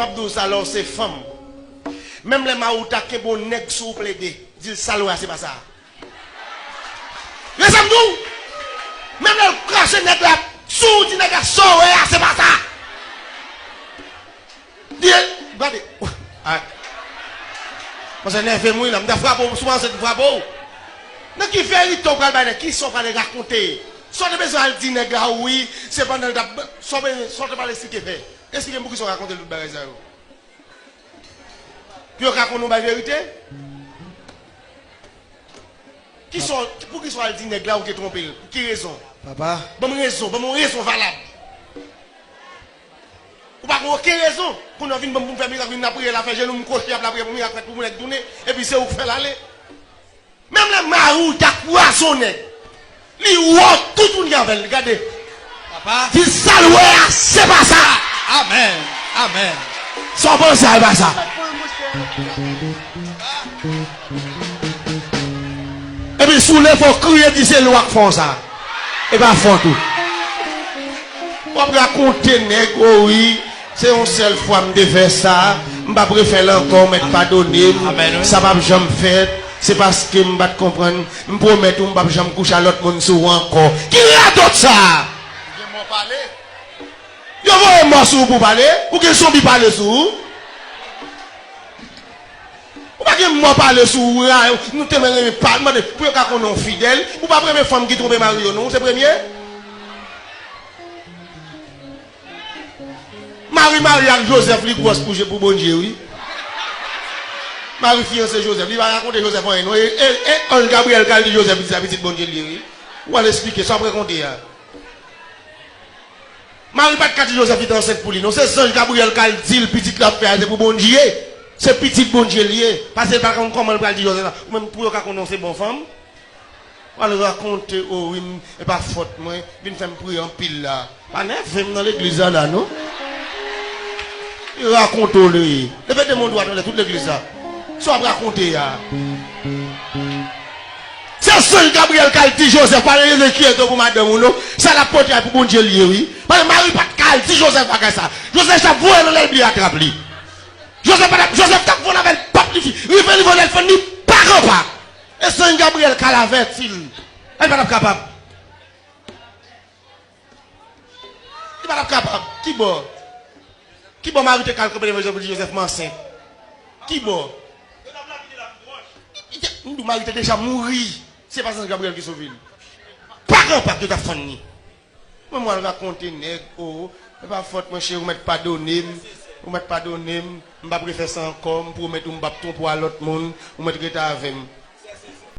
Babdou alors c'est femme. Même les maouta qui bon nèg sous plaidé, dit saloua c'est pas ça. Les amdou, même le cracher nèg la sous dit nèg sowe c'est pas ça. Dis, regardez. Parce que nerveux moi là, me frappe souvent cette frappe. Donc qui fait les top qui sont pas les raconter. Soit de besoin de dire nèg là oui, c'est pendant soit pas les expliquer fait. Expliquez-moi qui sont raconter le bagage ça. Puis on raconte la vérité. Qui sont pour qu'ils soient dit nèg là ou qui tromper pour qui raison? Papa. Bonne raison valable. Ou pas aucune raison pour nous venir pour faire miracle, nous prier la faire je nous cocher la prière pour miracle pour nous tourner et puis c'est où faire l'aller. Même les marou t'a poisonné. Li ou tout le monde avec regardez. Papa. Dis saloué c'est pas ça. Amen. Amen. Sans penser à pas ça. Et puis sous les faut crier dit c'est loi qui font ça. Et pas font tout. On raconter nèg oui. C'est une seule fois me faire ça, je préfère encore me pardonner, ça va jamais faire, c'est parce que je ne comprendre, je promets que je ne vais jamais coucher à l'autre monde sur encore. Qui raconte ça? Il y a un morceau pour parler, ou qu'il soit parler sur ou pas que moi parler sur nous te pas pour qu'on soit fidèle, ou pas première femme qui trompe Mario, non, c'est premier? Marie avec Joseph, lui grosse pour bon Dieu, oui. Marie fiancé Joseph, il va raconter Joseph en et on Gabriel qui dit Joseph, il dit la petite bon Dieu, oui. Ou aller expliquer, ça après compter. Marie pas de Joseph qui est enceinte pour lui, non, c'est Sange Gabriel qui dit le petit la faire, c'est pour bon Dieu. C'est petit bon Dieu lié. Parce que par contre, comment il dit Joseph, même pour qu'on c'est bonne femme. On va raconter, oh oui, et pas faute, moi, je viens faire prier en pile là. Pas neuf, dans l'église là, non? Il raconte lui. Le fait de mon droit dans toute l'église là. Soit raconter. C'est seul Gabriel qui dit Joseph, pas les qui est pour madame ou non. Ça la porte pour bon Dieu lié, oui. Parce que Marie pas de dit Joseph pas ça. Joseph ça voit dans l'église attrape lui. Joseph t'a volé avec le pape. Il fait le voler, il fait ni pas. Et c'est Gabriel qui l'a averti. Elle n'est pas capable. Il n'est pas capable. Qui bon? Qui bon Marie te calque pour Joseph Mansin? Qui bon? Marie te déjà mourir. C'est pas ça Gabriel qui sauve. Pas grand pas que tu as fini. Moi je raconter nèg oh, pas faute mon cher, vous m'êtes pardonné. Vous m'êtes pardonné, je vais faire ça encore pour mettre un bâton pour l'autre monde, vous m'êtes avec.